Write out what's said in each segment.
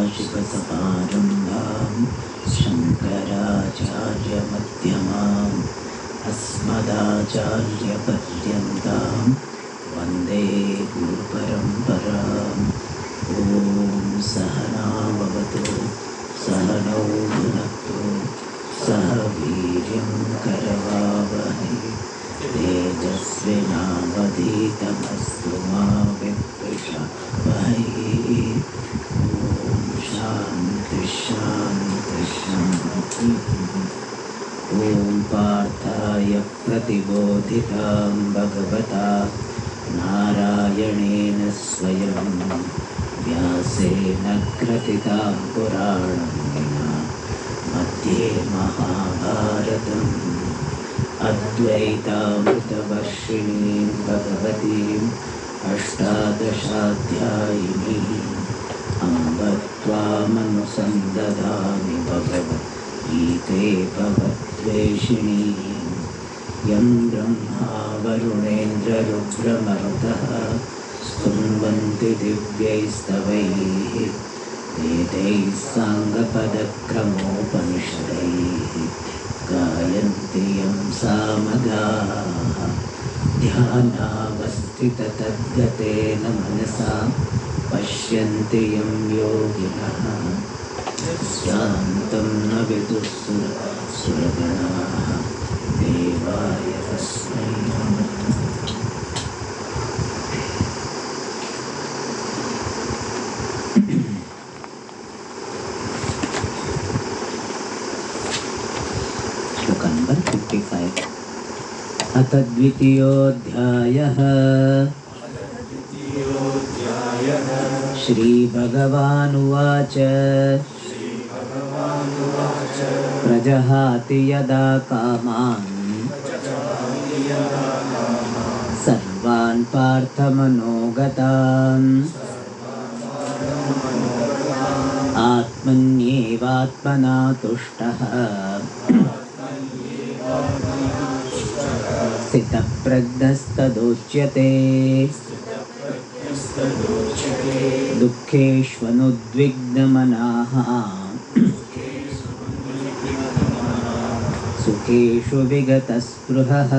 सदाशिवसमारम्भां शङ्कराचार्यमध्यमाम् अस्मदाचार्यपर्यन्तां वन्दे गुरुपरम्पराम्। ॐ सहना भवतु सहनौ भुनक्तु सह वीर्यं करवावहै तेजस्विनावधीतमस्तु मा विद्विषावहै। ॐ शान्ति शान्ति शान्तिः। ॐ पार्थाय प्रतिबोधितां भगवता नारायणेन स्वयं व्यासेन ग्रथितां पुराणेन मध्ये महाभारतम् अद्वैतामृतवर्षिणीं भगवतीम् अष्टादशाध्यायिनीम् अम्ब त्वामनुसन्दधामि भगवद्गीते भवद्वेषिणीम्। यं ब्रह्मा वरुणेन्द्ररुद्रमरुतः स्तुवन्ति दिव्यैस्तवैः वेदैः साङ्गपदक्रमोपनिषदैः गायन्ति यं सामगाः। ध्यानावस्थिततद्गतेन मनसा पश्यन्ति यं योगिनः शान्तं न विदुःसुरगणाः देवाय तस्मै नमः। श्लोक नंबर 55। अथ द्वितीयोऽध्यायः। श्रीभगवानुवाच प्रजहाति यदा कामान् सर्वान् पार्थमनोगतान् आत्मन्येवात्मना तुष्टः स्थितप्रज्ञस्तदोच्यते दुःखेष्वनुद्विग्नमनाः सुखेषु विगतस्पृहः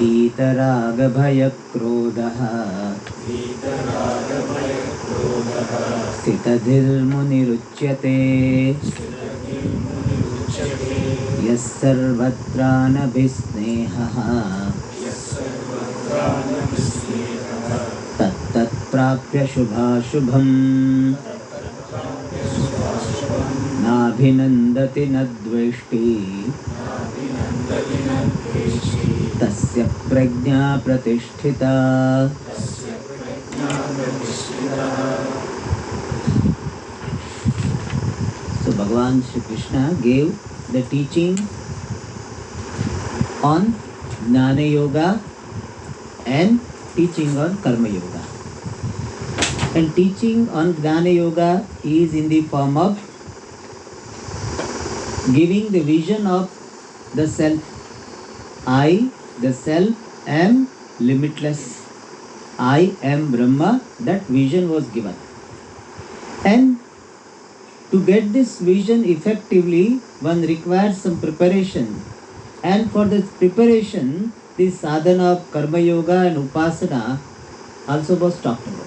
वीतरागभयक्रोधः स्थितधीर्मुनिरुच्यते यः सर्वत्रानभिस्नेहः तत्तत्प्राप्य शुभाशुभम् नाभिनन्दति न द्वेष्टि तस्य प्रज्ञा प्रतिष्ठिता। So Bhagavan Shri Krishna gave the teaching on Jnana Yoga and teaching on Karma Yoga. And teaching on Jnana Yoga is in the form of giving the vision of the self. I, the self, am limitless. I am Brahma. That vision was given. And to get this vision effectively, one requires some preparation. And for this preparation, the sadhana of Karma Yoga and Upasana also was talked about.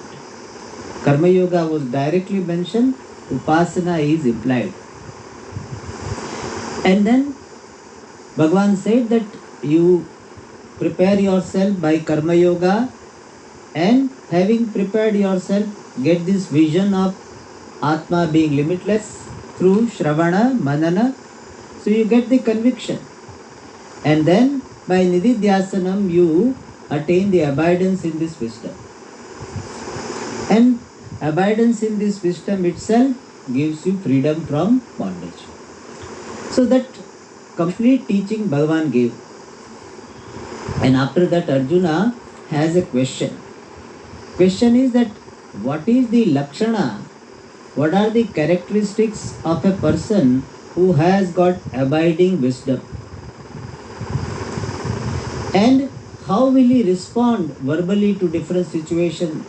Karma Yoga was directly mentioned, Upasana is implied. And then Bhagavan said that you prepare yourself by Karma Yoga, and having prepared yourself, get this vision of Atma being limitless through Shravana, Manana. So you get the conviction. And then by Nididhyasanam you attain the abidance in this wisdom. And abidance in this wisdom itself gives you freedom from bondage. So that complete teaching Bhagavan gave. And after that Arjuna has a question. Question is that what is the lakshana? What are the characteristics of a person who has got abiding wisdom? And how will he respond verbally to different situations?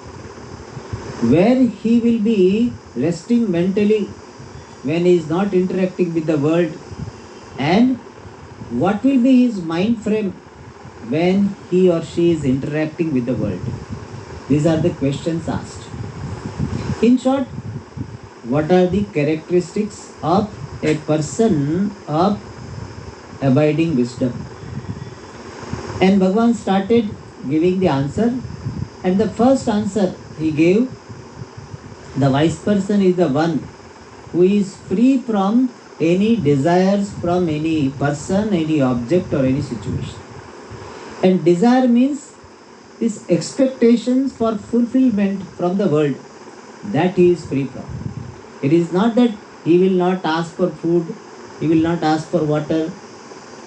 where he will be resting mentally when he is not interacting with the world, and what will be his mind frame when he or she is interacting with the world. These are the questions asked. In short, what are the characteristics of a person of abiding wisdom? And Bhagavan started giving the answer, and the first answer he gave, the wise person is the one who is free from any desires from any person, any object, or any situation. And desire means these expectations for fulfillment from the world, that he is free from. It is not that he will not ask for food, he will not ask for water,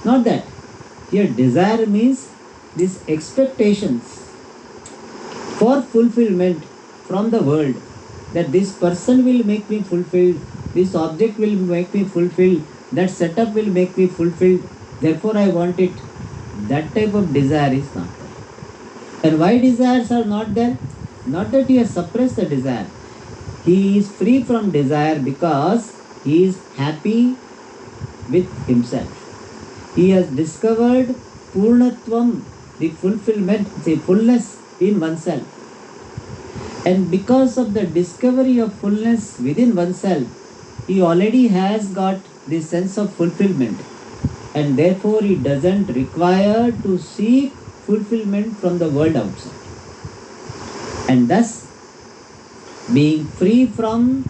not that. Here, desire means these expectations for fulfillment from the world, that this person will make me fulfilled, this object will make me fulfilled, that setup will make me fulfilled, therefore I want it. That type of desire is not there. And why desires are not there? Not that he has suppressed the desire. He is free from desire because he is happy with himself. He has discovered Purnatvam, the fulfillment, the fullness in oneself. And because of the discovery of fullness within oneself, he already has got the sense of fulfillment. And therefore, he doesn't require to seek fulfillment from the world outside. And thus, being free from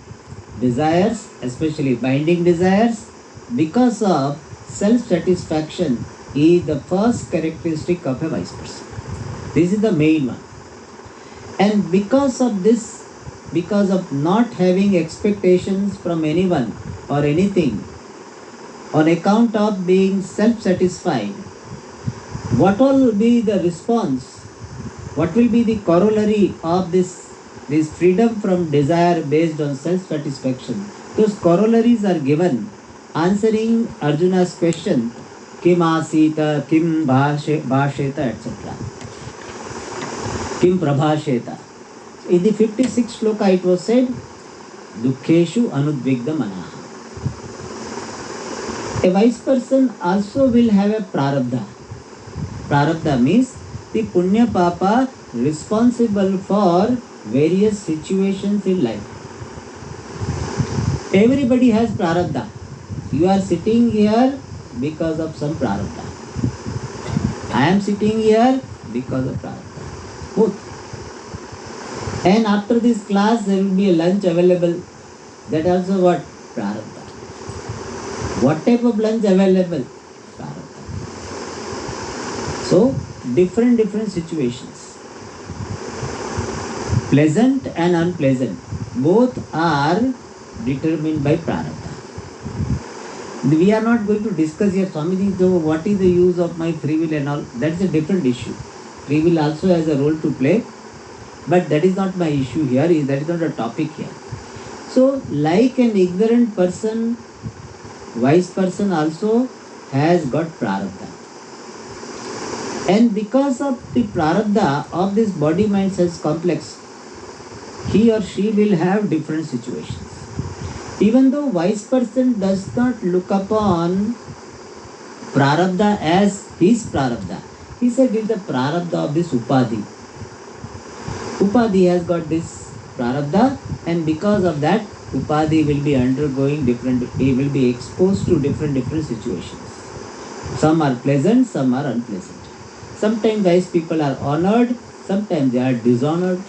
desires, especially binding desires, because of self-satisfaction is the first characteristic of a wise person. This is the main one. And because of this, because of not having expectations from anyone or anything, on account of being self-satisfied, what will be the response? What will be the corollary of this freedom from desire based on self-satisfaction? Those corollaries are given answering Arjuna's question, Kim asita, Kim bhasheta, etc. Kim prabhasheta. In the 56th shloka it was said, Dukkeshu anudvigda manaha. A wise person also will have a prarabdha. Prarabdha means the punya papa responsible for various situations in life. Everybody has prarabdha. You are sitting here because of some prarabdha. I am sitting here because of prarabdha. Both. And after this class there will be a lunch available. That also what? Prarabdha. What type of lunch available? Prarabdha. So, different situations. Pleasant and unpleasant. Both are determined by prarabdha. We are not going to discuss here, Swamiji, so what is the use of my free will and all. That's a different issue. Free will also has a role to play. But that is not my issue here. That is not a topic here. So, like an ignorant person, wise person also has got prarabdha. And because of the prarabdha of this body mind sense complex, he or she will have different situations. Even though wise person does not look upon prarabdha as his prarabdha, he said it is the prarabdha of this upadhi. Upadhi has got this prarabdha, and because of that, upadhi will be undergoing different, he will be exposed to different situations. Some are pleasant, some are unpleasant. Sometimes wise people are honored, sometimes they are dishonored.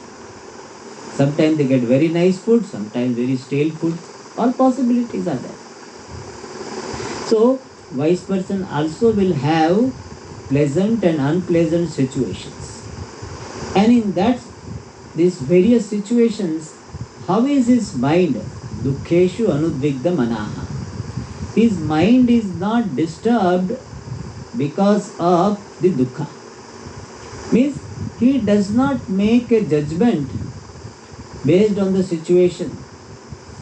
Sometimes they get very nice food, sometimes very stale food. All possibilities are there. So, wise person also will have pleasant and unpleasant situations. And in that, these various situations, how is his mind? Dukkeshu anudvigda manaha. His mind is not disturbed because of the dukkha. Means he does not make a judgment based on the situation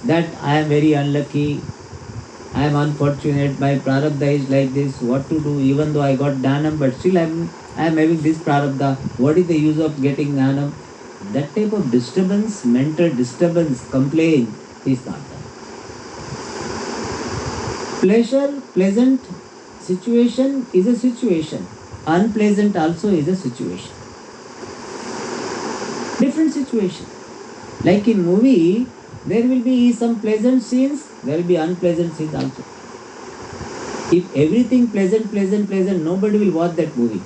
that I am very unlucky, I am unfortunate, my prarabdha is like this, what to do, even though I got dhanam, but still I am having this prarabdha. What is the use of getting dhanam? That type of disturbance, mental disturbance, complaint is not there. Pleasure, pleasant situation is a situation. Unpleasant also is a situation. Different situation. Like in movie, there will be some pleasant scenes, there will be unpleasant scenes also. If everything pleasant, pleasant, pleasant, nobody will watch that movie.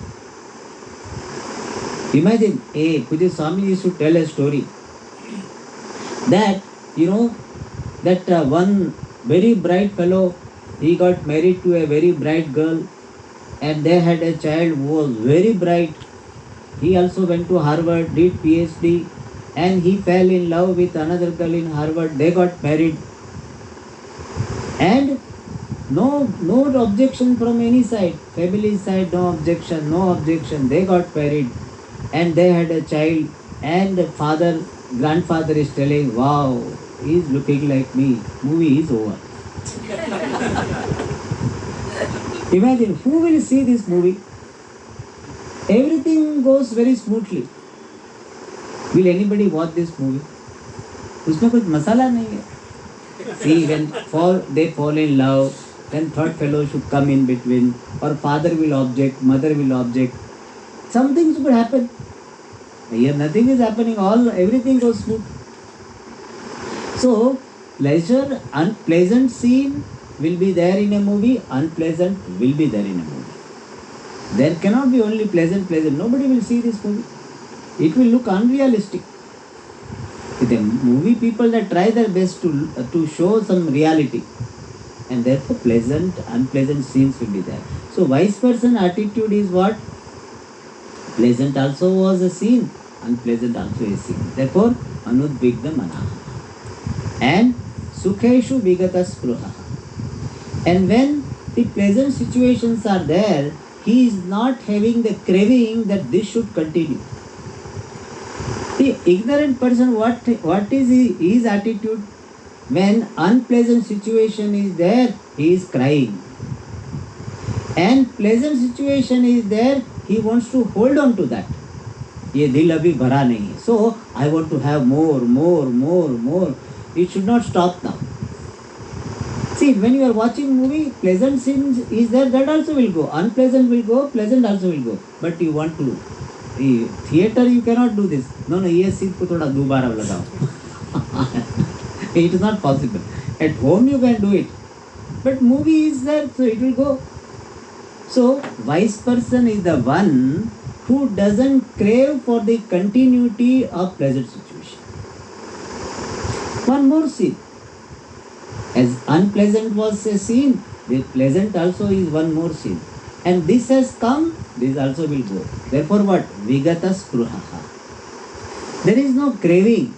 Imagine, Puja Swami used to tell a story that, that one very bright fellow, he got married to a very bright girl and they had a child who was very bright. He also went to Harvard, did PhD, and he fell in love with another girl in Harvard. They got married. And no objection from any side. Family side, no objection. They got married and they had a child. And the grandfather is telling, wow, he's looking like me. Movie is over. Imagine, who will see this movie? Everything goes very smoothly. Will anybody watch this movie? उसमें कुछ मसाला नहीं है. See, when they fall in love, then third fellow should come in between, or father will object, mother will object. Some things could happen. Here nothing is happening. Everything goes smooth. So pleasure, unpleasant scene will be there in a movie. Unpleasant will be there in a movie. There cannot be only pleasant. Nobody will see this movie. It will look unrealistic. The movie people that try their best to show some reality, and therefore pleasant, unpleasant scenes will be there. So wise person attitude is what? Pleasant also was a scene, unpleasant also a scene. Therefore, anudvigna manaha. And sukheshu vigata spruha. And when the pleasant situations are there, he is not having the craving that this should continue. The ignorant person, what is his attitude? When unpleasant situation is there, he is crying. And pleasant situation is there, he wants to hold on to that. ये दिल अभी भरा नहीं है. So I want to have more. It should not stop now. See, when you are watching movie, pleasant scenes is there, that also will go. Unpleasant will go, pleasant also will go. But you want to. Theater you cannot do this. No, ये seat को थोड़ा दोबारा लगाओ. It is not possible. At home you can do it. But movie is there, so it will go. So, wise person is the one who doesn't crave for the continuity of pleasant situation. One more scene. As unpleasant was a scene, the pleasant also is one more scene. And this has come, this also will go. Therefore what? Vigata spruhaha. There is no craving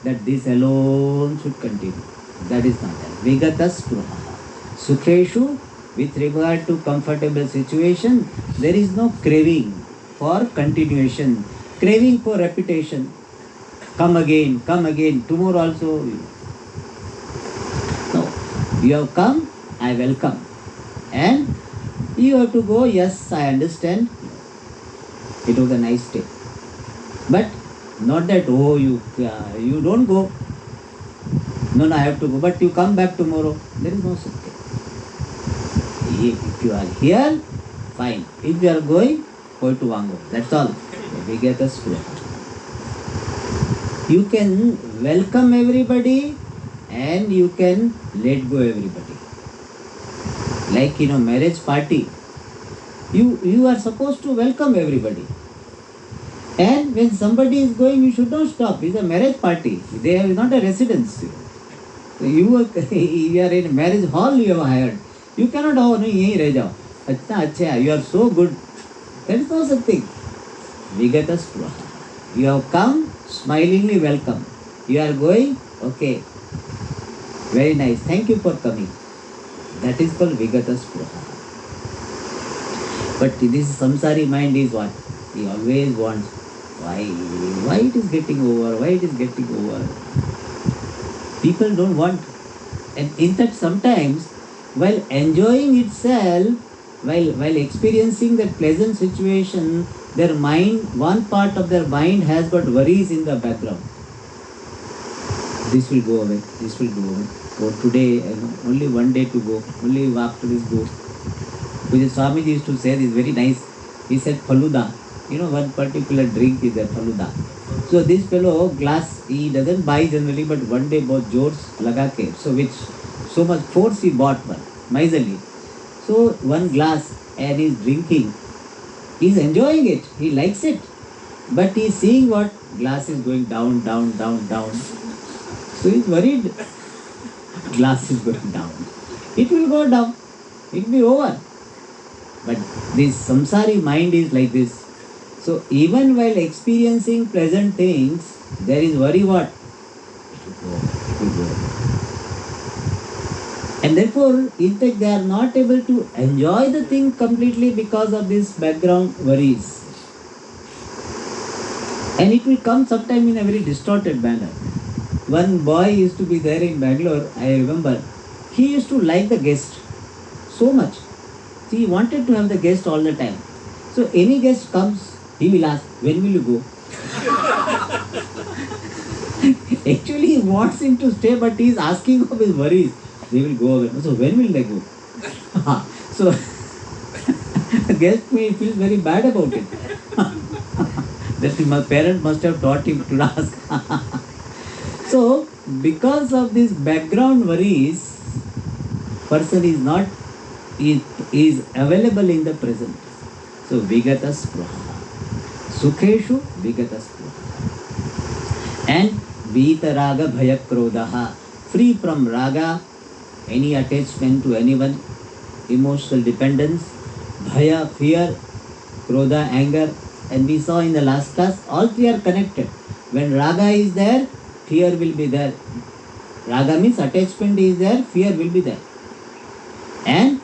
that this alone should continue. That is not there. Vigata spruhaha. Sukheshu, with regard to comfortable situation, there is no craving for continuation. Craving for repetition. Come again, tomorrow also. No. You have come, I welcome. And you have to go, yes, I understand. It was a nice day. But not that, you don't go. No, I have to go. But you come back tomorrow. There is no such thing. If you are here, fine. If you are going, go to Vango. That's all. We get a school. You can welcome everybody and you can let go everybody. Like marriage party, you are supposed to welcome everybody. And when somebody is going, you should not stop. It's a marriage party. They are not a residence. You are in a marriage hall you have hired. You cannot, no, yahi reh jao. Achha, you are so good. There is no such thing. Vigata spruha. You have come, smilingly welcome. You are going, okay. Very nice. Thank you for coming. That is called Vigata spruha. But this samsari mind is what? He always wants, why it is getting over? People don't want. And in fact, sometimes, while enjoying itself, while experiencing that pleasant situation, their mind, one part of their mind has got worries in the background. This will go away, this will go away. Or today, only one day to go, only after this go. Because Swamiji used to say this very nice. He said Faluda. One particular drink is there, Faluda. So this fellow, glass, he doesn't buy generally, but one day bought Jors Lagake. So which, so much force he bought one, miserly. So one glass and he's drinking. He's enjoying it. He likes it. But he's seeing what? Glass is going down, down, down, down. So he's worried. Glass is going down. It will go down. It will be over. But this samsari mind is like this. So even while experiencing pleasant things, there is worry what? It will go. And therefore, in fact, they are not able to enjoy the thing completely because of this background worries. And it will come sometime in a very distorted manner. One boy used to be there in Bangalore, I remember. He used to like the guest so much. See, he wanted to have the guest all the time. So any guest comes, he will ask, when will you go? Actually, he wants him to stay, but he is asking of his worries. They will go away. So when will they go? So the guest may feel very bad about it. That my parent must have taught him to ask. So because of this background worries, person is not is available in the present. So vigata spruha. Sukheshu vigata spruha. And vita raga bhaya krodaha. Free from raga, any attachment to anyone, emotional dependence, bhaya, fear, krodha, anger. And we saw in the last class, all three are connected. When raga is there, fear will be there. Raga means attachment is there, fear will be there. And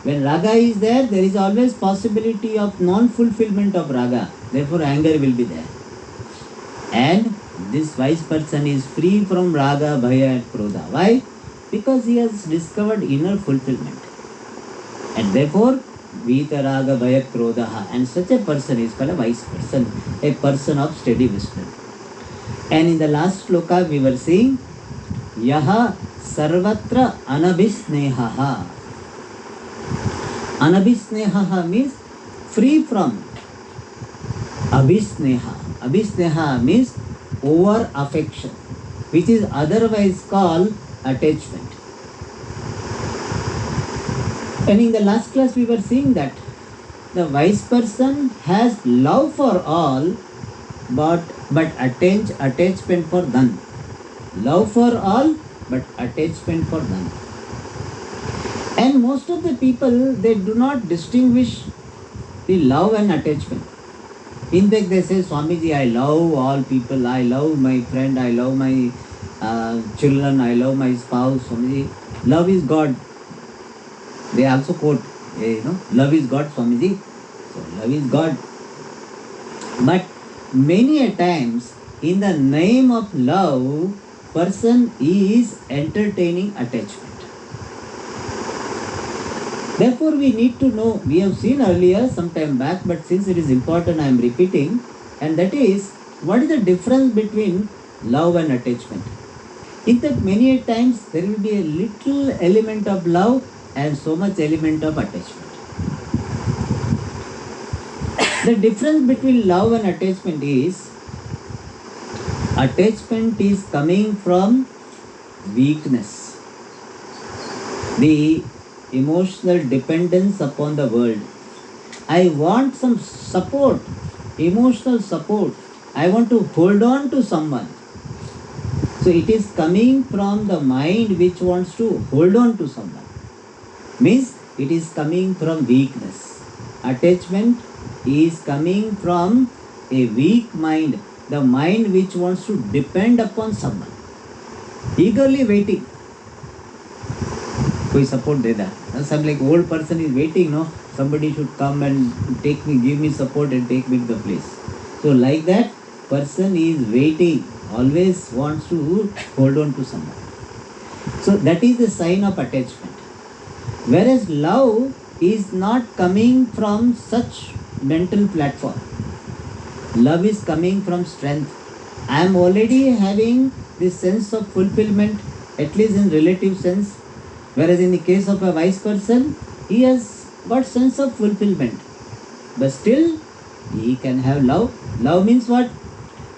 when raga is there is always possibility of non-fulfillment of raga. Therefore anger will be there. And this wise person is free from raga, bhaya and krodha. Why? Because he has discovered inner fulfillment. And therefore, vita raga, bhaya, krodha. And such a person is called a wise person, a person of steady wisdom. And in the last sloka we were seeing, yaha sarvatra anabhisnehaha. Anabhisnehaha means free from. Abhisneha. Abhisneha means over affection, which is otherwise called attachment. And in the last class we were seeing that the wise person has love for all, but attachment for none. Love for all, but attachment for none. And most of the people, they do not distinguish the love and attachment. In fact, they say, Swamiji, I love all people, I love my friend, I love my children, I love my spouse. Swamiji, love is God. They also quote, love is God, Swamiji. So, love is God. But many a times, in the name of love, person is entertaining attachment. Therefore, we need to know, we have seen earlier some time back, but since it is important, I am repeating, and that is, what is the difference between love and attachment? In fact, many a times, there will be a little element of love and so much element of attachment. The difference between love and attachment is coming from weakness, the emotional dependence upon the world. I want some support, emotional support. I want to hold on to someone. So it is coming from the mind which wants to hold on to someone. Means it is coming from weakness. Attachment is coming from a weak mind, the mind which wants to depend upon someone, eagerly waiting. कोई support देता है. Some like old person is waiting, no? Somebody should come and take me, give me support and take me to the place. So like that, person is waiting, always wants to hold on to someone. So that is the sign of attachment. Whereas love is not coming from such mental platform. Love is coming from strength. I am already having this sense of fulfillment, at least in relative sense. Whereas in the case of a wise person, he has got sense of fulfillment. But still, he can have love. Love means what?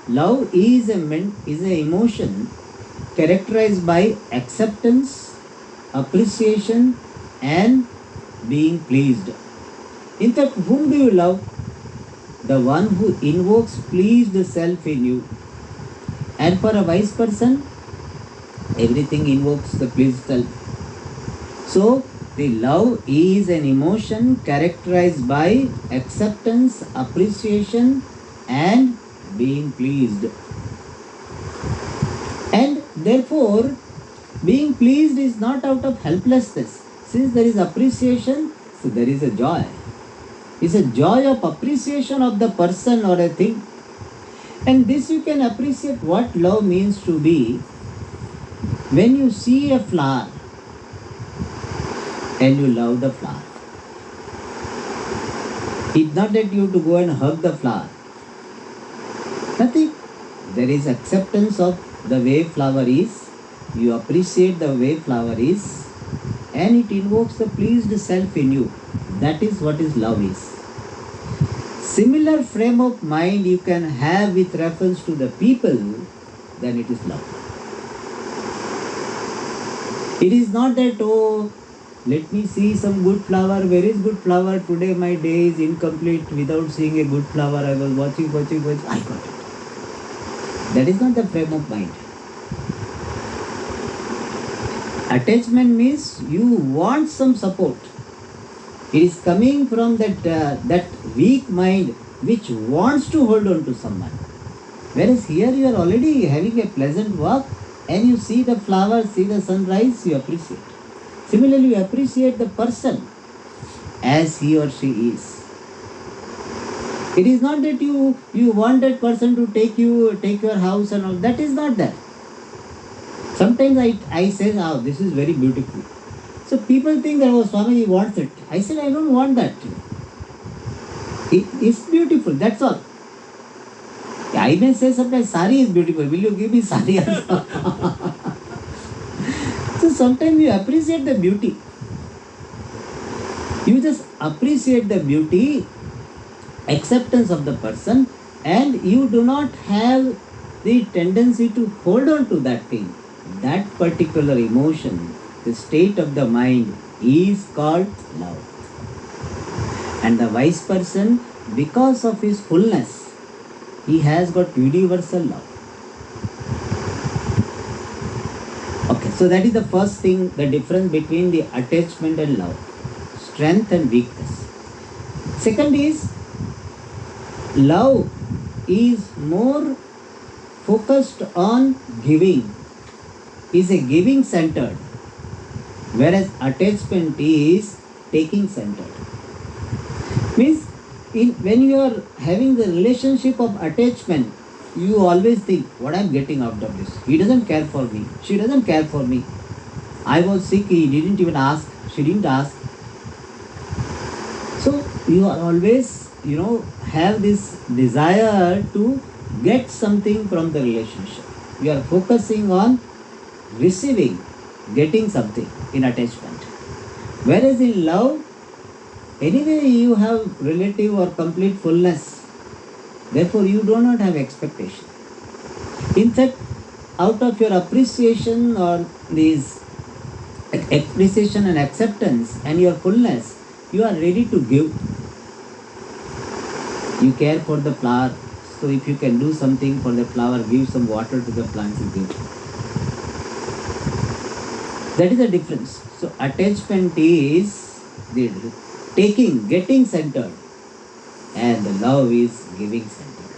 Love is is an emotion characterized by acceptance, appreciation, and being pleased. In fact, whom do you love? The one who invokes pleased self in you. And for a wise person, everything invokes the pleased self. So, the love is an emotion characterized by acceptance, appreciation, and being pleased. And therefore, being pleased is not out of helplessness. Since there is appreciation, so there is a joy. It's a joy of appreciation of the person or a thing. And this you can appreciate what love means to be when you see a flower and you love the flower. It's not that you have to go and hug the flower. Nothing. There is acceptance of the way flower is. You appreciate the way flower is, and it invokes the pleased self in you. That is what is love is. Similar frame of mind you can have with reference to the people, then it is love. It is not that, oh, let me see some good flower. Where is good flower? Today my day is incomplete without seeing a good flower. I was watching. I got it. That is not the frame of mind. Attachment means you want some support. It is coming from that weak mind which wants to hold on to someone. Whereas here you are already having a pleasant walk and you see the flowers, see the sunrise, you appreciate. Similarly, you appreciate the person as he or she is. It is not that you want that person to take your house and all. That is not that. Sometimes I say, oh, this is very beautiful. So people think that, oh, Swamiji wants it. I said, I don't want that. It's beautiful, that's all. I may say sometimes, sari is beautiful. Will you give me sari also? So sometimes you appreciate the beauty. You just appreciate the beauty, acceptance of the person, and you do not have the tendency to hold on to that thing. That particular emotion, the state of the mind, is called love. And the wise person, because of his fullness, he has got universal love. Okay, so that is the first thing, the difference between the attachment and love, strength and weakness. Second is, love is more focused on giving, is a giving centered, whereas attachment is taking centered. Means when you are having the relationship of attachment, you always think, what I am getting out of this? He doesn't care for me. She doesn't care for me. I was sick, he didn't even ask. She didn't ask. So you are always, have this desire to get something from the relationship. You are focusing on receiving, getting something in attachment. Whereas in love, anyway you have relative or complete fullness. Therefore you do not have expectation. In fact, out of your appreciation or these appreciation and acceptance and your fullness, you are ready to give. You care for the flower, so if you can do something for the flower, give some water to the plants, you give. That is the difference. So attachment is the taking, getting centered, and the love is giving centered.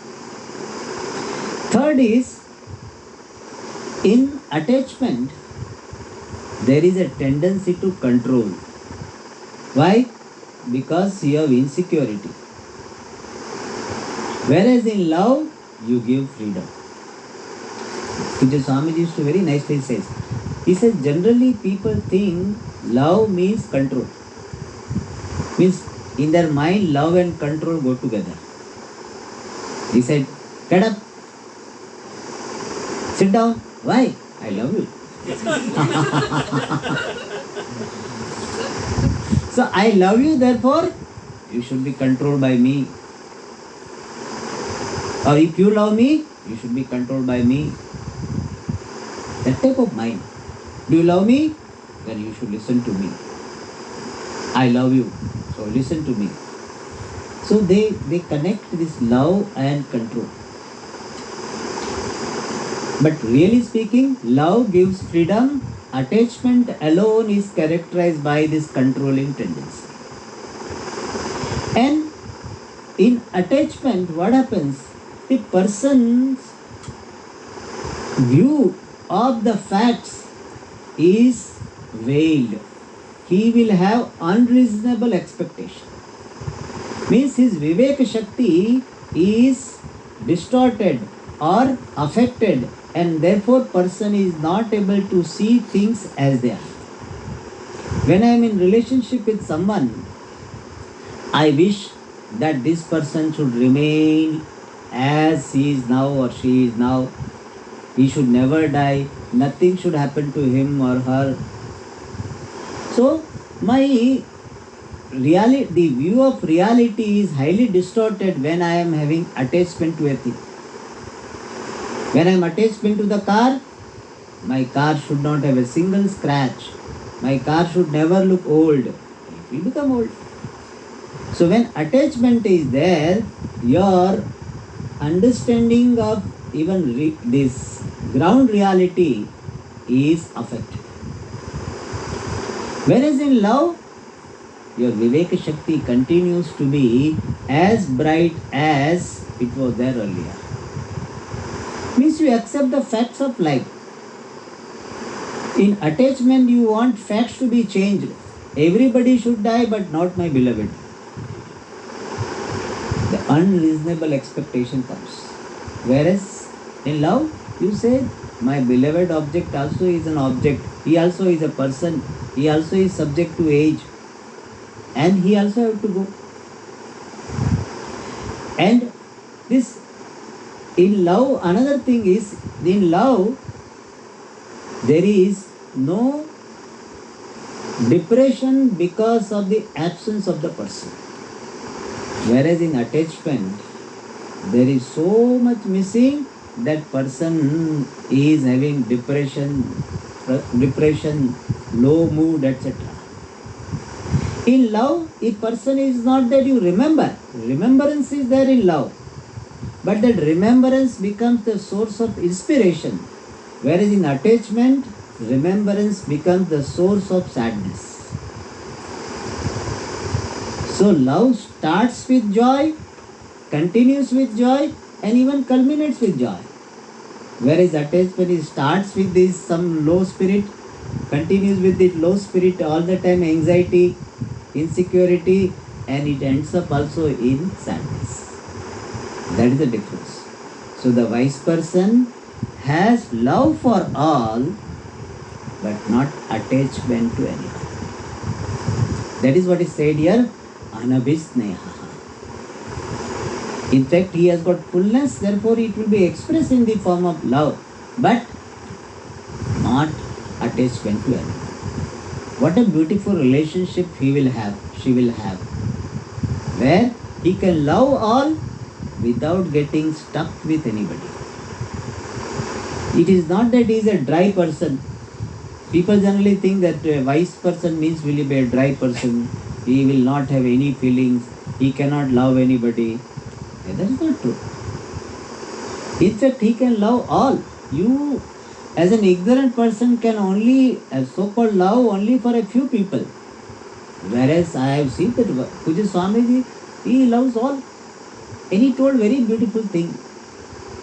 Third is, in attachment, there is a tendency to control. Why? Because you have insecurity. Whereas in love, you give freedom. Puja Swamiji used to very nicely says. He says, generally people think love means control. Means in their mind, love and control go together. He said, get up, sit down. Why? I love you. So I love you, therefore you should be controlled by me. Or if you love me, you should be controlled by me. That type of mind. Do you love me? Then you should listen to me. I love you, so listen to me. So they connect this love and control. But really speaking, love gives freedom. Attachment alone is characterized by this controlling tendency. And in attachment, what happens? The person's view of the facts is veiled. He will have unreasonable expectation. Means his Vivek Shakti is distorted or affected, and therefore person is not able to see things as they are. When I am in relationship with someone, I wish that this person should remain as he is now or she is now. He should never die. Nothing should happen to him or her. So my the view of reality is highly distorted when I am having attachment to a thing. When I am attachment to the car, my car should not have a single scratch. My car should never look old. It will become old. So when attachment is there, your understanding of even this ground reality is affected. Whereas in love, your Viveka Shakti continues to be as bright as it was there earlier. Means you accept the facts of life. In attachment, you want facts to be changed. Everybody should die, but not my beloved. The unreasonable expectation comes. Whereas in love, you say, my beloved object also is an object. He also is a person. He also is subject to age. And he also have to go. And this, in love, another thing is, in love, there is no depression because of the absence of the person. Whereas in attachment, there is so much missing that person is having depression, low mood, etc. In love, a person is not that you remember. Remembrance is there in love. But that remembrance becomes the source of inspiration. Whereas in attachment, remembrance becomes the source of sadness. So love starts with joy, continues with joy, and even culminates with joy. Whereas attachment starts with this some low spirit, continues with this low spirit all the time, anxiety, insecurity, and it ends up also in sadness. That is the difference. So the wise person has love for all, but not attachment to anyone. That is what is said here, anabhisneha. In fact, he has got fullness, therefore it will be expressed in the form of love, but not attachment to anyone. What a beautiful relationship he will have, she will have, where he can love all without getting stuck with anybody. It is not that he is a dry person. People generally think that a wise person means will be a dry person. He will not have any feelings. He cannot love anybody. That is not true. In fact, he can love all. You, as an ignorant person, can only so-called love only for a few people. Whereas I have seen that Puja Swamiji, he loves all. And he told very beautiful thing.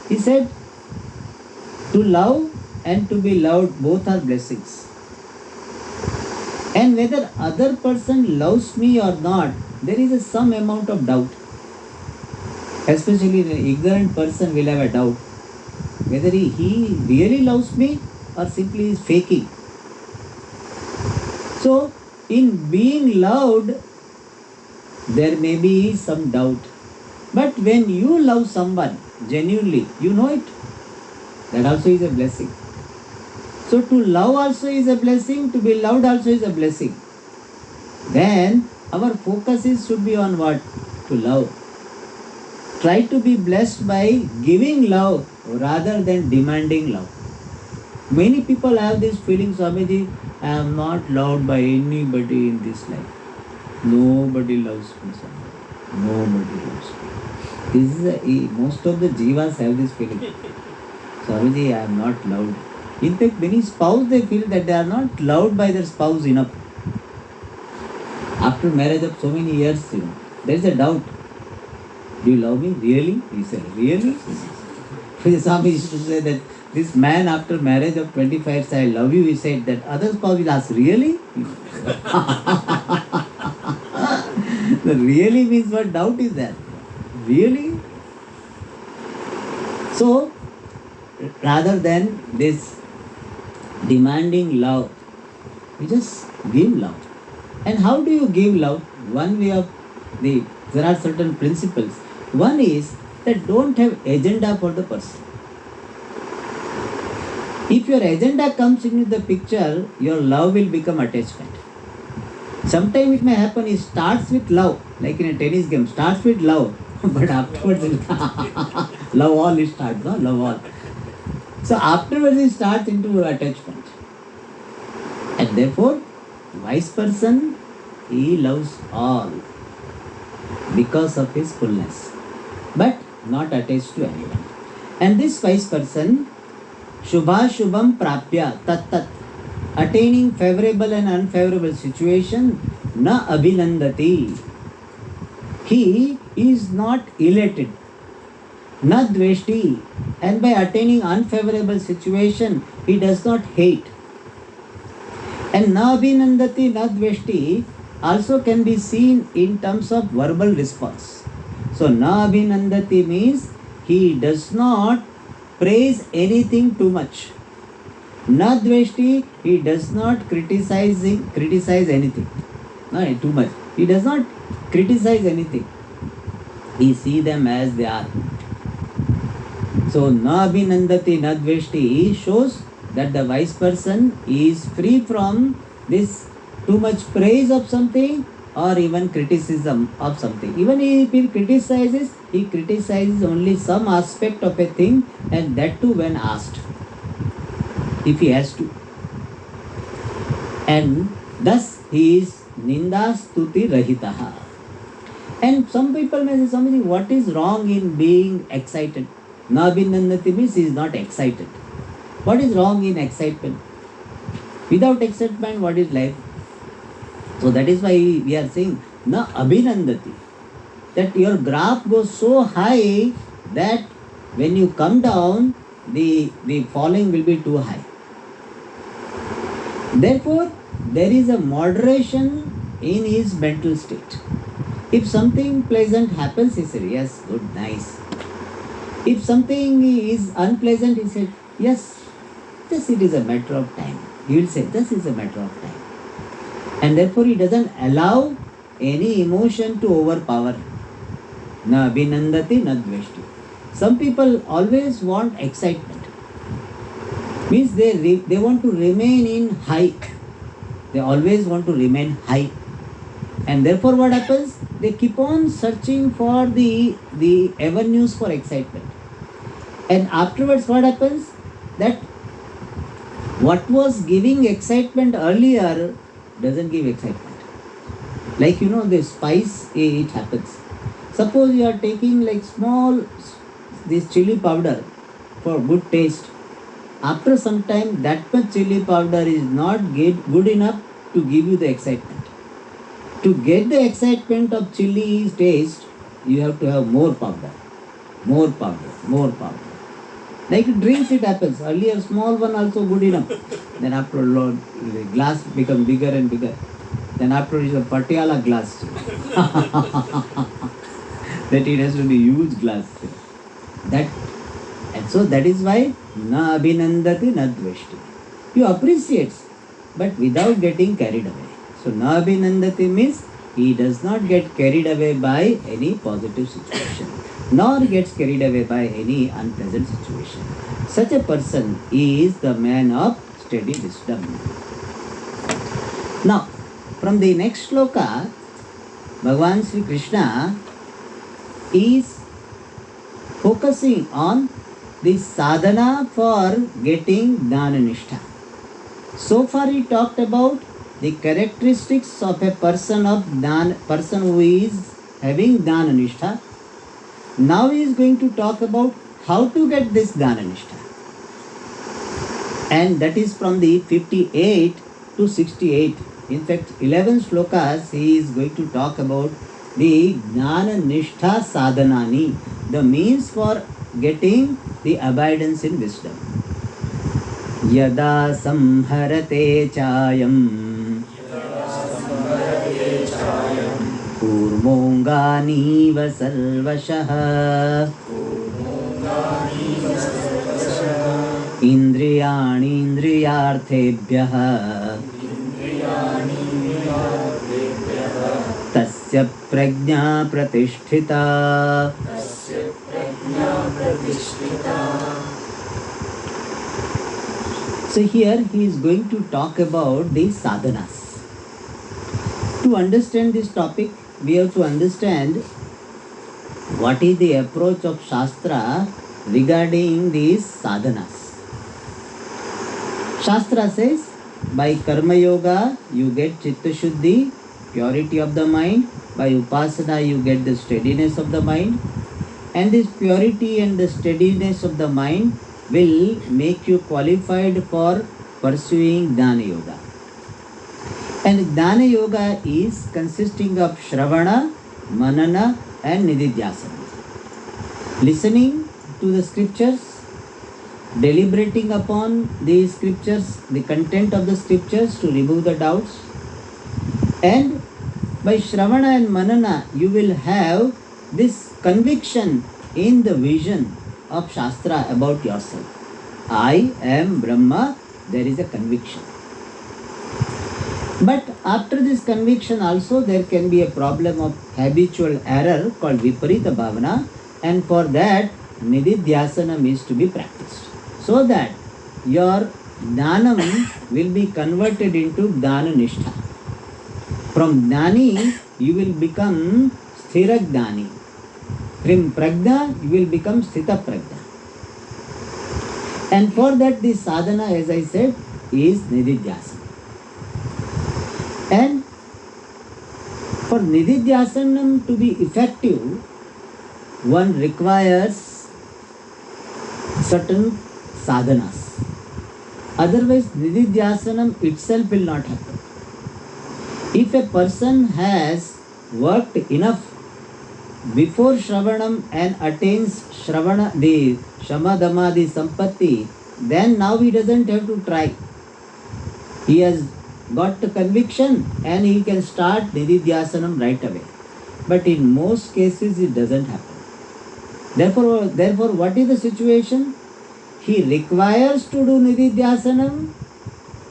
He said, to love and to be loved, both are blessings. And whether other person loves me or not, there is some amount of doubt. Especially an ignorant person will have a doubt whether he really loves me or simply is faking. So, in being loved, there may be some doubt. But when you love someone genuinely, you know it. That also is a blessing. So to love also is a blessing, to be loved also is a blessing. Then our focus should be on what? To love. Try to be blessed by giving love rather than demanding love. Many people have this feeling, Swamiji, I am not loved by anybody in this life. Nobody loves me, Swamiji. Nobody loves me. This is most of the jivas have this feeling. Swamiji, I am not loved. In fact, many spouses they feel that they are not loved by their spouse enough. After marriage of so many years, there is a doubt. Do you love me? Really? He said, really? Swami used to say that this man after marriage of 25 said, I love you. He said that other spouse will ask, really? The really means what doubt is that? Really? So, rather than this demanding love, you just give love. And how do you give love? One way of there are certain principles. One is that don't have agenda for the person. If your agenda comes into the picture, your love will become attachment. Sometimes it may happen, it starts with love, like in a tennis game, starts with love, but afterwards, love all it starts, no? Love all. So afterwards it starts into attachment. And therefore, wise person, he loves all because of his fullness, but not attached to anyone. And this wise person, Shubha Shubham Prapya Tat Tat, attaining favorable and unfavorable situation, na abhinandati. He is not elated, na dveshti, and by attaining unfavorable situation, he does not hate. And na abhinandati, na dveshti also can be seen in terms of verbal response. So na abhinandati means he does not praise anything too much. Na dveshti, he does not criticize anything. No, too much. He does not criticize anything. He sees them as they are. So na abhinandati na dveshti shows that the wise person is free from this too much praise of something or even criticism of something. Even if he criticizes only some aspect of a thing, and that too when asked, if he has to. And thus he is ninda stuti rahitaha. And some people may say, somebody, what is wrong in being excited? Na abhinandati means he is not excited. What is wrong in excitement? Without excitement, what is life? So that is why we are saying, na abhinandati, that your graph goes so high that when you come down, the falling will be too high. Therefore, there is a moderation in his mental state. If something pleasant happens, he said, yes, good, nice. If something is unpleasant, he said, yes, this it is a matter of time. He will say, this is a matter of time. And therefore he doesn't allow any emotion to overpower. Na abhinandati na dveshti. Some people always want excitement. Means they want to remain in high. They always want to remain high. And therefore what happens? They keep on searching for the avenues for excitement. And afterwards what happens? That what was giving excitement earlier doesn't give excitement. Like the spice, it happens. Suppose you are taking like small this chili powder for good taste. After some time, that much chili powder is not good enough to give you the excitement. To get the excitement of chili taste, you have to have more powder. More powder, more powder. Like drinks, it happens. Earlier, small one also good enough. Then after the glass become bigger and bigger. Then after is a Patiala glass. That it has to be huge glass. And so that is why na abhinandati na dveshti. You appreciate, but without getting carried away. So na abhinandati means he does not get carried away by any positive situation, nor gets carried away by any unpleasant situation. Such a person is the man of steady wisdom. Now, from the next sloka, Bhagavan Sri Krishna is focusing on the sadhana for getting Dana Nishtha. So far he talked about the characteristics of a person who is having Dana Nishtha. Now he is going to talk about how to get this Dana Nishtha. And that is from the 58 to 68. In fact, 11 slokas he is going to talk about the Jnana Nishtha Sadhanani, the means for getting the abidance in wisdom. Yada samharate chayam Kurmonganiva sarvashah Indriyani indriyarthebhyah Tasya prajna pratisthita. So here he is going to talk about the sadhanas. To understand this topic, we have to understand what is the approach of Shastra regarding these sadhanas. Shastra says, by Karma Yoga you get Chitta Shuddhi, purity of the mind. By Upasana you get the steadiness of the mind. And this purity and the steadiness of the mind will make you qualified for pursuing Jnana Yoga. And Jnana Yoga is consisting of Shravana, Manana and Nididhyasana. Listening to the scriptures, deliberating upon the scriptures, the content of the scriptures to remove the doubts. And by Shravana and Manana you will have this conviction in the vision of Shastra about yourself. I am Brahma, there is a conviction. But after this conviction also there can be a problem of habitual error called Viparita Bhavana, and for that Nididhyasana is to be practiced, so that your Jnanam will be converted into Jnana Nishtha. From Jnani you will become Sthira Jnani. From Prajna you will become Sthita Prajna. And for that the sadhana, as I said, is Nididhyasana. And for Nididhyasanam to be effective, one requires certain sadhanas. Otherwise Nididhyasanam itself will not happen. If a person has worked enough before Shravanam and attains Shravana, the Shamadama, the Sampatti, then now he doesn't have to try. He has got the conviction and he can start Nididhyasanam right away. But in most cases it doesn't happen. Therefore, what is the situation? He requires to do Nididhyasanam,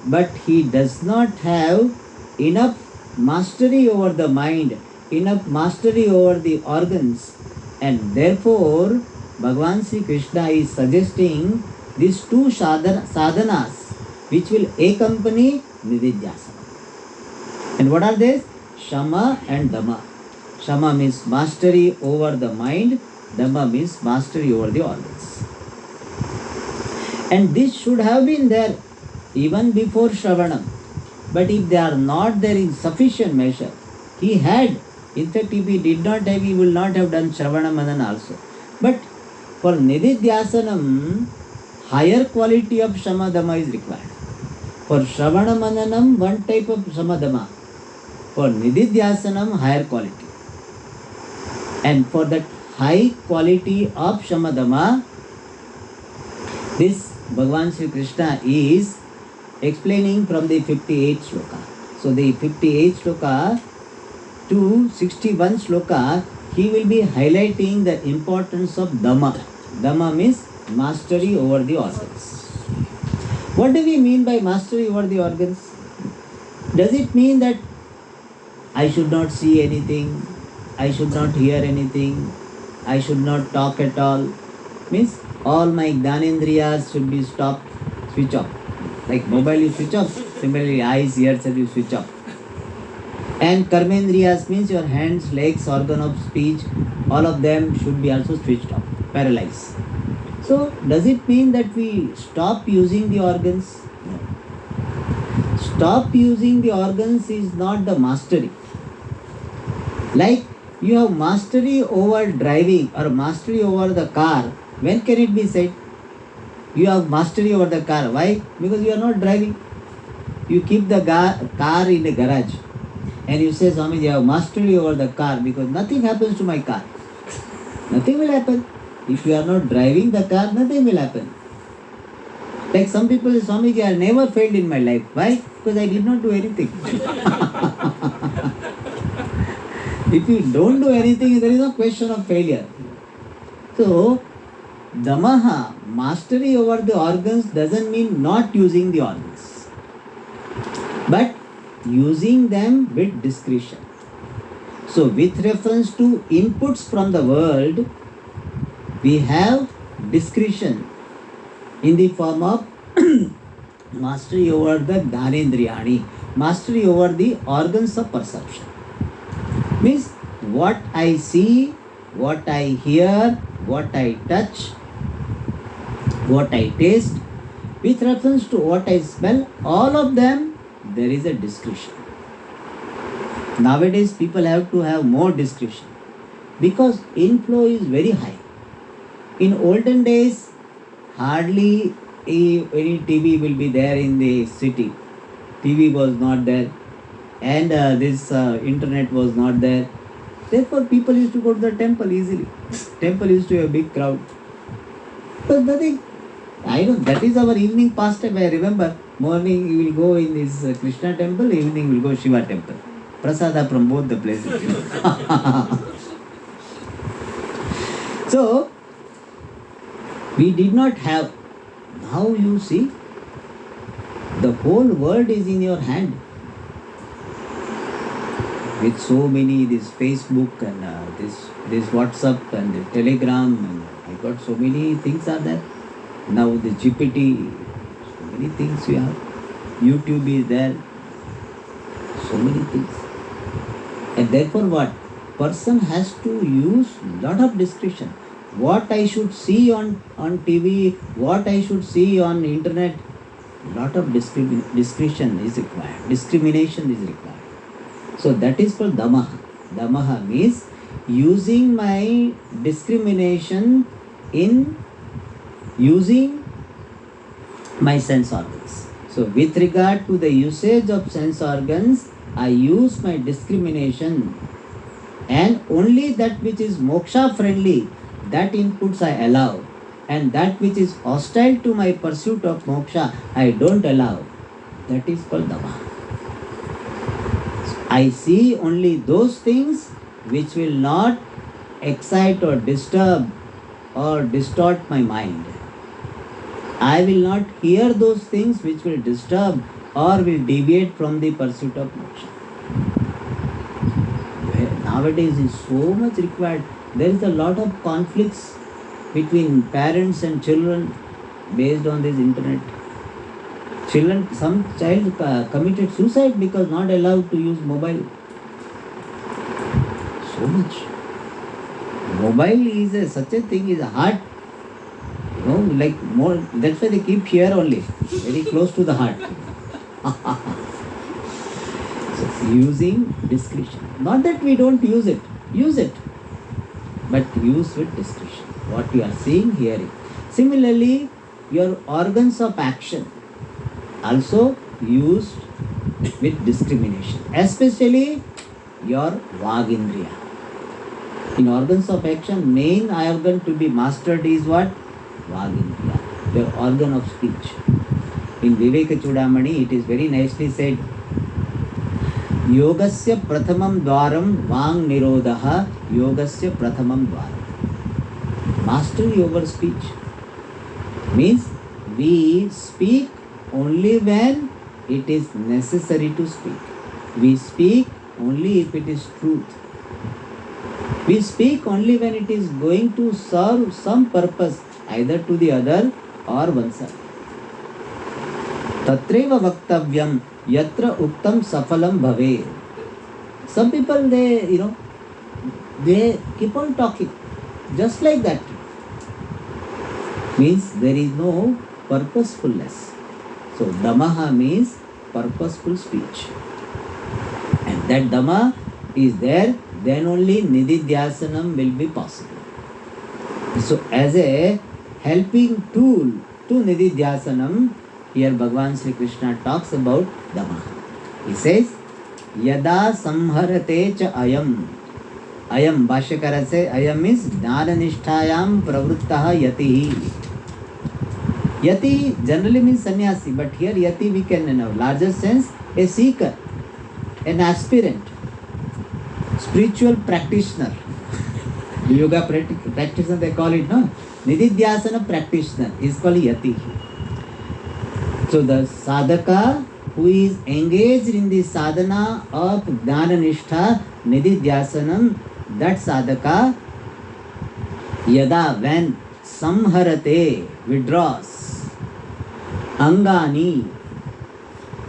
but he does not have enough mastery over the mind, enough mastery over the organs, and therefore Bhagavan Sri Krishna is suggesting these two sadhanas which will accompany Nididhyasana. And what are these? Shama and Dhamma. Shama means mastery over the mind, Dhamma means mastery over the organs. And this should have been there even before Shravanam. But if they are not there in sufficient measure, he had. In fact, if he did not have, he will not have done Shravana Manana also. But for Nididhyasanam, higher quality of Shamadama is required. For Shravana Mananam, one type of Shamadama. For Nididhyasanam, higher quality. And for that high quality of Shamadama, this Bhagavan Sri Krishna is explaining from the 58th sloka. So the 58th sloka to 61 sloka, he will be highlighting the importance of Dhamma. Dhamma means mastery over the organs. What do we mean by mastery over the organs? Does it mean that I should not see anything, I should not hear anything, I should not talk at all. Means all my Gyanendriyas should be stopped, switch off. Like mobile you switch off, similarly eyes, ears you switch off. And Karmendriyas means your hands, legs, organ of speech, all of them should be also switched off, paralyzed. So does it mean that we stop using the organs? No. Stop using the organs is not the mastery. Like you have mastery over driving or mastery over the car, when can it be said? You have mastery over the car. Why? Because you are not driving. You keep the car in a garage and you say, Swamiji, I have mastery over the car because nothing happens to my car. Nothing will happen. If you are not driving the car, nothing will happen. Like some people say, Swamiji, I never failed in my life. Why? Because I did not do anything. If you don't do anything, there is no question of failure. So, Damaha, mastery over the organs doesn't mean not using the organs, but using them with discretion. So, with reference to inputs from the world, we have discretion in the form of mastery over the Gyanendriyani, mastery over the organs of perception. Means what I see, what I hear, what I touch, what I taste, with reference to what I smell, all of them there is a discretion. Nowadays people have to have more discretion because inflow is very high. In olden days, hardly any TV will be there in the city. TV was not there and this internet was not there. Therefore people used to go to the temple easily. Temple used to have a big crowd. But nothing. I know that is our evening pastime. I remember morning we will go in this Krishna temple, evening we will go Shiva temple. Prasada from both the places. So we did not have. Now you see, the whole world is in your hand. With so many, this Facebook and this WhatsApp and the Telegram, and I got so many things are there. Now the GPT, so many things we have. YouTube is there, so many things. And therefore what? Person has to use lot of discretion. What I should see on TV, what I should see on internet, lot of discretion is required. Discrimination is required. So that is called Damaha. Damaha means using my discrimination in using my sense organs. So with regard to the usage of sense organs, I use my discrimination and only that which is moksha friendly, that inputs I allow, and that which is hostile to my pursuit of moksha, I don't allow. That is called Damaha. I see only those things which will not excite or disturb or distort my mind. I will not hear those things which will disturb or will deviate from the pursuit of moksha. Nowadays is so much required. There is a lot of conflicts between parents and children based on this internet. Children, some child committed suicide because not allowed to use mobile. So much. Mobile is such a thing is hard. You know, like more. That's why they keep here only, very close to the heart. So using discretion. Not that we don't use it. Use it, but use with discretion. What you are seeing, hearing. Similarly, your organs of action also used with discrimination, especially your Vagindriya. In organs of action, main organ to be mastered is what? Vagindriya, your organ of speech. In Viveka Chudamani, it is very nicely said, Yogasya Prathamam Dwaram Vang Nirodha Yogasya Prathamam Dwaram. Mastery over speech means we speak only when it is necessary to speak. We speak only if it is truth. We speak only when it is going to serve some purpose, either to the other or oneself. Tatreva vaktavyam yatra uktam safalam bhave. Some people, they keep on talking just like that. Means there is no purposefulness. So damaha means purposeful speech. And that dhamma is there, then only nididhyasanam will be possible. So as a helping tool to nididhyasanam, here Bhagavan Sri Krishna talks about dhamma. He says, Yada samharate cha ayam. Ayam, Bhashyakara says, ayam is jnana-nishtayam pravruttaha yatihi. Yati generally means sannyasi, but here yati we can in a larger sense, a seeker, an aspirant, spiritual practitioner. Yoga practitioner they call it, no? Nididhyasana practitioner is called yati. So the sadhaka who is engaged in the sadhana of jnana-nishtha, nididhyasanam, that sadhaka, yada, when samharate, withdraws, angani,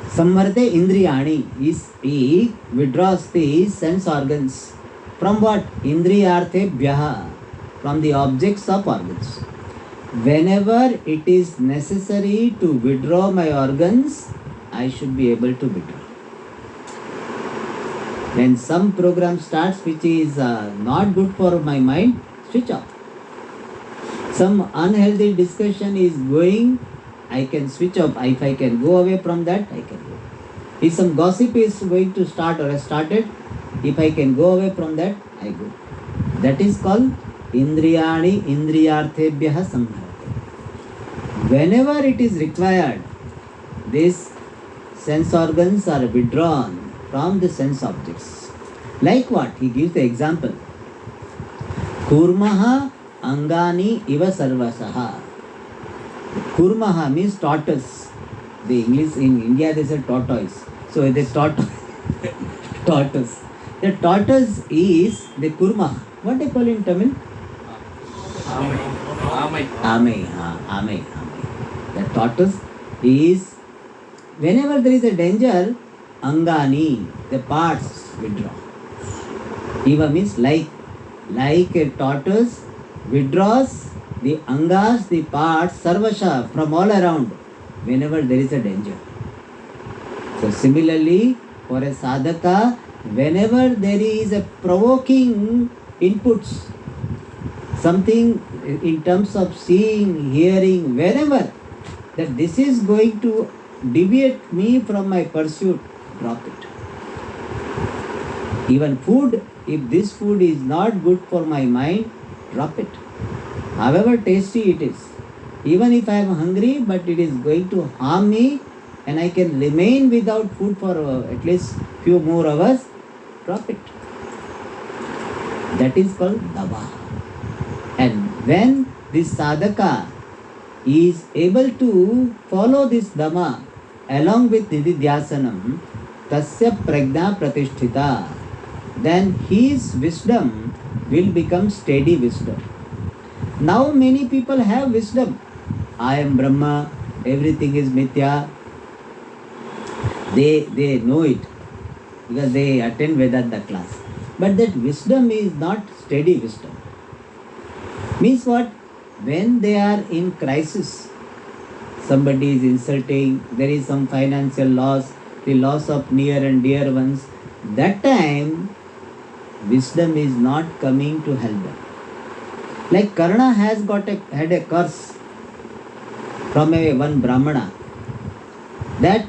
samharate indriyani, he withdraws the sense organs. From what? Indriyarthebhyaha, from the objects of organs. Whenever it is necessary to withdraw my organs, I should be able to withdraw. When some program starts which is not good for my mind, switch off. Some unhealthy discussion is going, I can switch off. If I can go away from that, I can go. If some gossip is going to start or has started, if I can go away from that, I go. That is called indriyani indriyarthebhyaha samharate. Whenever it is required, these sense organs are withdrawn from the sense objects. Like what? He gives the example. Kurmaha angani iva sarvasaha. Kurmaha means tortoise. The English in India they say tortoise. So the tortoise. The tortoise is the kurma. What they call in Tamil? Amai. The tortoise is, whenever there is a danger, angani, the parts withdraw. Eva means like a tortoise withdraws the angas, the parts, sarvasha, from all around, whenever there is a danger. So similarly, for a sadhaka, whenever there is a provoking inputs, something in terms of seeing, hearing, wherever, that this is going to deviate me from my pursuit, drop it. Even food, if this food is not good for my mind, drop it. However tasty it is. Even if I am hungry, but it is going to harm me, and I can remain without food for at least few more hours, drop it. That is called dava. And when this sadhaka is able to follow this dhamma along with nididhyasanam, tasya prajna pratisthita, then his wisdom will become steady wisdom. Now many people have wisdom. I am Brahma, everything is mithya. They know it because they attend Vedanta class. But that wisdom is not steady wisdom. Means what? When they are in crisis, somebody is insulting, there is some financial loss, the loss of near and dear ones, that time wisdom is not coming to help them. Like Karna has had a curse from one Brahmana, that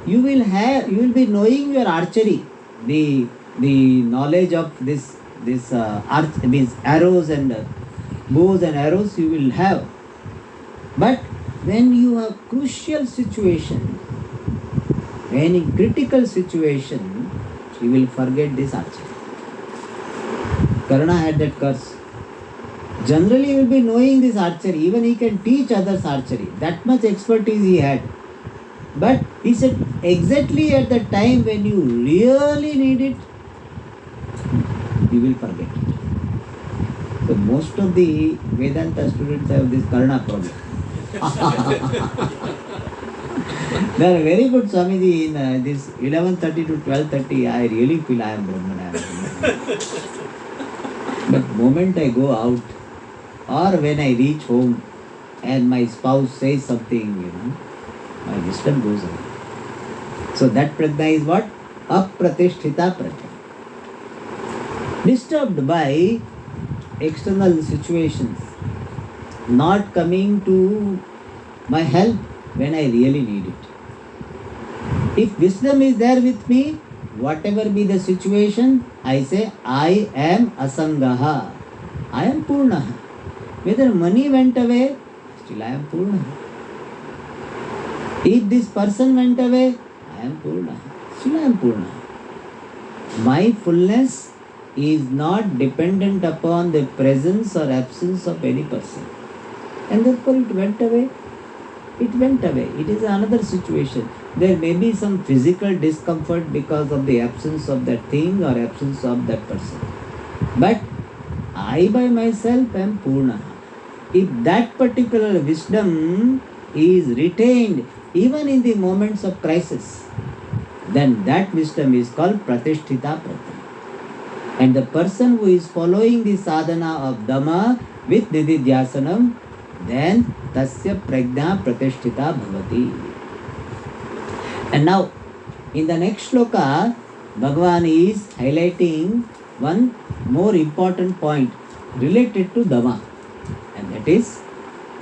you will be knowing your archery, the knowledge of this means arrows and bows and arrows you will have. But when you have crucial situation, when in critical situation, you will forget this archery. Karna had that curse. Generally he will be knowing this archery, even he can teach others archery. That much expertise he had. But he said exactly at the time when you really need it, you will forget it. So most of the Vedanta students have this Karna problem. They are very good, Swamiji, in this 11:30 to 12:30. I really feel I am Brahman. I am Brahman. But moment I go out, or when I reach home and my spouse says something, my wisdom goes away. So that prajna is what? Apratishtita prajna. Disturbed by external situations, not coming to my help when I really need it. If wisdom is there with me, whatever be the situation, I say, I am asangaha. I am purnaha. Whether money went away, still I am purnaha. If this person went away, I am purnaha. Still I am purnaha. My fullness is not dependent upon the presence or absence of any person. And therefore it went away. It went away. It is another situation. There may be some physical discomfort because of the absence of that thing or absence of that person. But I by myself am Purna. If that particular wisdom is retained even in the moments of crisis, then that wisdom is called Pratishtita Prajna. And the person who is following the sadhana of Dhamma with Nididhyasanam, then tasya prajna pratishtita bhavati. And now, in the next shloka, Bhagavan is highlighting one more important point related to Dhamma, and that is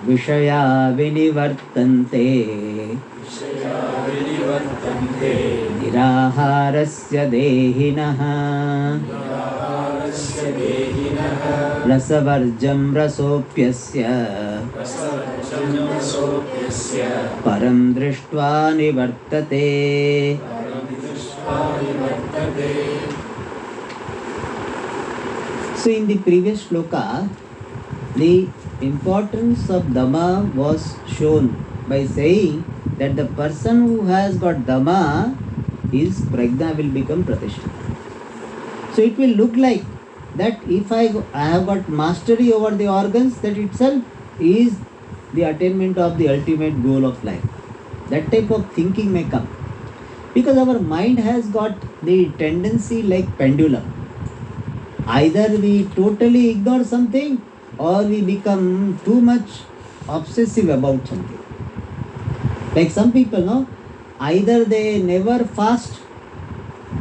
Vishaya vinivartante niraharasya dehinaha rasavarjam rasopyasya param drishtva nivartate. So in the previous shloka, the importance of Dhamma was shown by saying that the person who has got Dhamma, his prajna will become pratishtha. So it will look like that if I have got mastery over the organs, that itself is the attainment of the ultimate goal of life. That type of thinking may come. Because our mind has got the tendency like pendulum. Either we totally ignore something or we become too much obsessive about something. Like some people, no? Either they never fast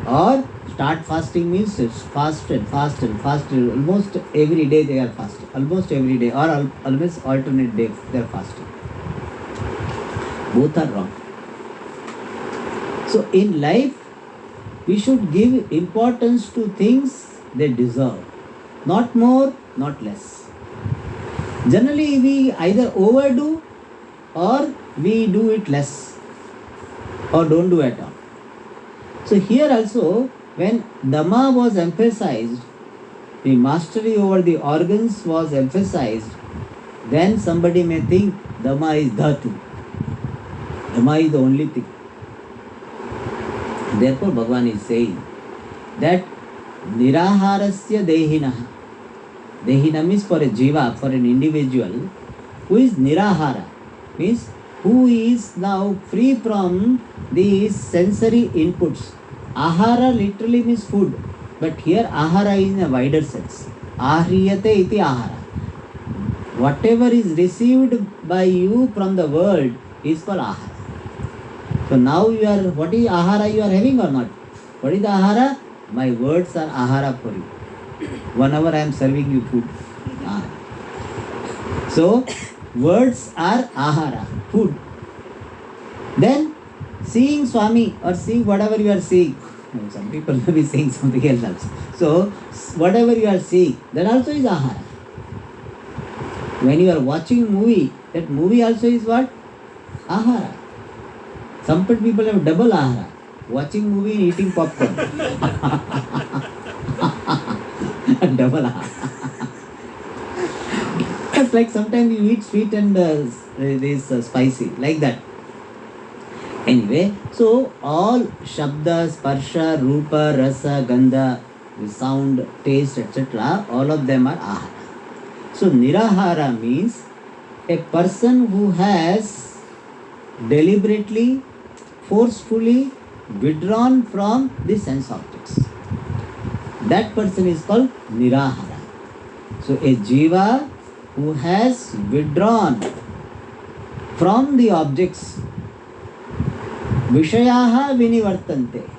or start fasting means it's fast and fast and fast. Almost every day they are fasting. Almost every day or almost alternate days they are fasting. Both are wrong. So in life, we should give importance to things they deserve. Not more, not less. Generally, we either overdo or we do it less or don't do at all. So here also, when Dhamma was emphasized, the mastery over the organs was emphasized, then somebody may think Dhamma is the thing. Dhamma is the only thing. Therefore, Bhagavan is saying that Niraharasya Dehinaha. Dehina means for a jiva, for an individual who is Nirahara, means who is now free from these sensory inputs. Ahara literally means food, but here ahara is in a wider sense. Ahriyate iti ahara. Whatever is received by you from the world is called ahara. So now you are, what is ahara you are having or not? What is the ahara? My words are ahara for you. 1 hour I am serving you food. Ahara. So words are ahara, food. Then seeing Swami or seeing whatever you are seeing. Some people may be saying something else also. So whatever you are seeing, that also is ahara. When you are watching movie, that movie also is what? Ahara. Some people have double ahara. Watching movie and eating popcorn. Double ahara. It's like sometimes you eat sweet and this spicy, like that. Anyway, so all Shabda, Sparsha, Rupa, Rasa, Gandha, the sound, taste, etc., all of them are ahara. So nirahara means a person who has deliberately, forcefully withdrawn from the sense objects. That person is called nirahara. So a jiva who has withdrawn from the objects, vishayaha vinivartante.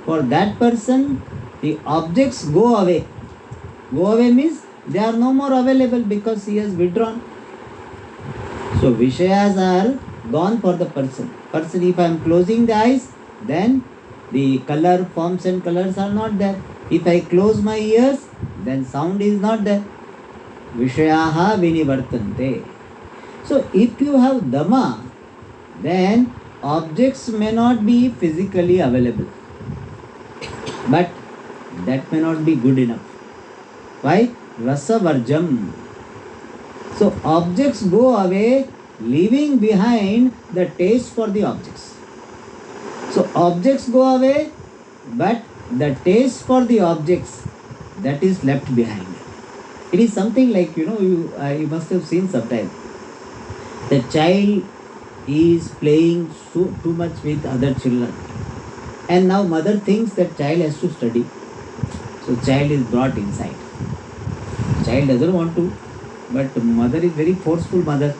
For that person, the objects go away. Go away means they are no more available because he has withdrawn. So Vishayas are gone for the person. Person, if I am closing the eyes, then the color, forms and colors are not there. If I close my ears, then sound is not there. Vishayaha vinivartante. So if you have Dhamma, then objects may not be physically available. But that may not be good enough. Why? Rasa varjam. So objects go away, leaving behind the taste for the objects. So objects go away, but the taste for the objects, that is left behind. It is something like, you must have seen sometime. The child is playing too much with other children. And now mother thinks that child has to study. So child is brought inside. Child doesn't want to, but mother is very forceful mother.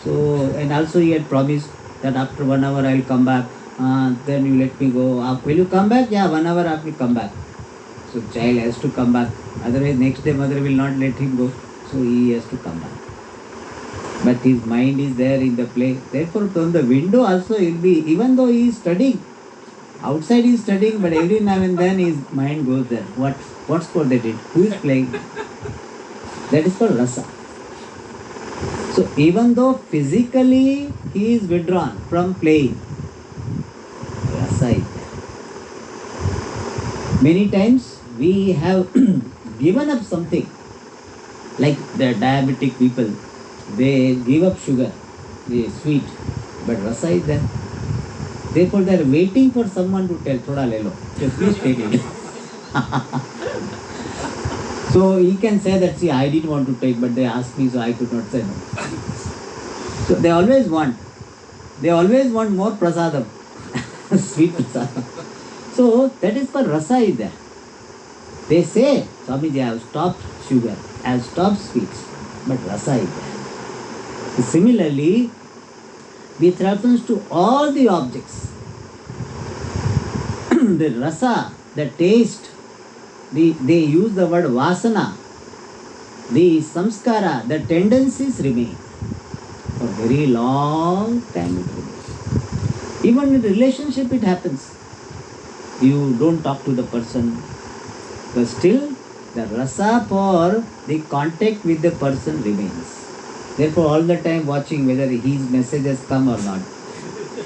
So, and also he had promised that after 1 hour I will come back. Then you let me go. Will you come back? Yeah, 1 hour I will come back. So child has to come back. Otherwise next day mother will not let him go. So he has to come back. But his mind is there in the play. Therefore from the window also he will be, even though he is studying, outside he is studying, but every now and then his mind goes there. What score they did? Who is playing? That is called rasa. So even though physically he is withdrawn from playing, rasa is there. Many times we have given up something, like the diabetic people, they give up sugar, the sweet, but rasa is there. Therefore they are waiting for someone to tell, thoda le lo, just please take it. So he can say that, see, I didn't want to take, but they asked me, so I could not say no. So they always want more prasadam, sweet prasadam. So that is called rasa is there. They say, Swamiji, I have stopped sugar, I have stopped sweets, but rasa is there. Similarly, with reference to all the objects, the rasa, the taste, they use the word vasana, the samskara, the tendencies remain. For a very long time it remains. Even in relationship it happens. You don't talk to the person, but still the rasa for the contact with the person remains. Therefore all the time watching whether his message has come or not,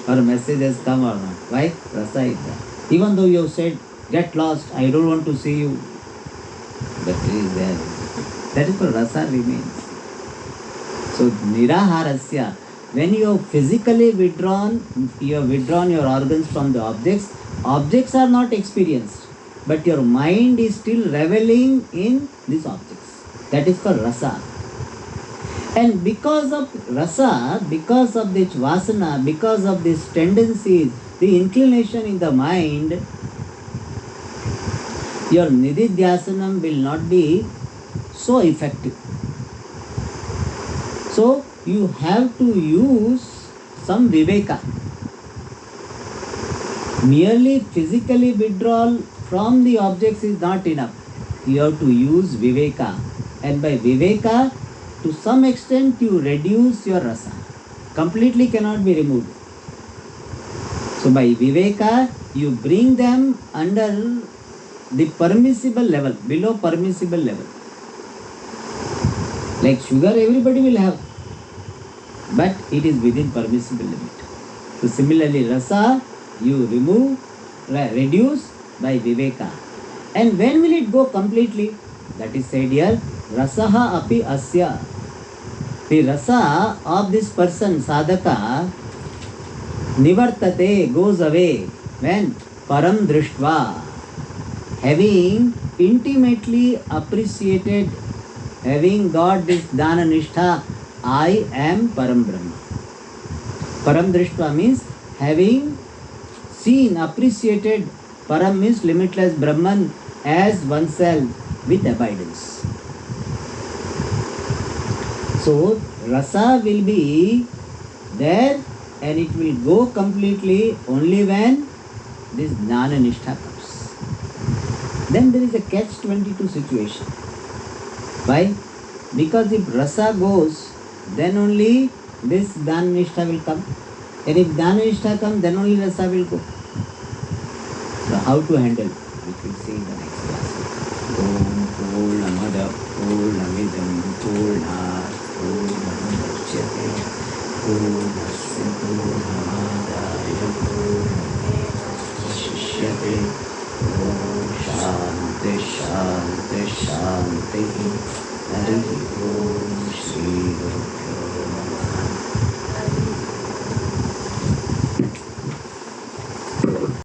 or message has come or not. Why? Rasa is there. Even though you have said, get lost, I don't want to see you, but it is there. That is what rasa remains. So niraharasya, when you have physically withdrawn your organs from the objects, objects are not experienced, but your mind is still reveling in these objects. That is called rasa. And because of rasa, because of this vasana, because of these tendencies, the inclination in the mind, your nididhyasanam will not be so effective. So you have to use some viveka. Merely physically withdrawal from the objects is not enough. You have to use viveka. And by viveka, to some extent you reduce your rasa. Completely cannot be removed. So by viveka, you bring them under the permissible level, below permissible level. Like sugar everybody will have, but it is within permissible limit. So similarly rasa, you reduce by viveka. And when will it go completely? That is said here, rasaha api asya. The rasa of this person, sadhaka, nivartate, goes away. When? Param drishtva. Having intimately appreciated, having got this Dana Nishtha, I am Param Brahma. Param Drishtva means having seen, appreciated. Param means limitless Brahman as oneself with abidance. So rasa will be there and it will go completely only when this Jnana Nishtha comes. Then there is a catch-22 situation. Why? Because if rasa goes, then only this Jnana Nishtha will come. And if Jnana Nishtha comes, then only rasa will go. So how to handle? We will see in the next class. Om Purnamada Purnamidam Purnat Purnamudachyate Purnasya Purnamadaya Purnameshishyate. Om Shanti Shanti Shanti. Hari Om Shri Guru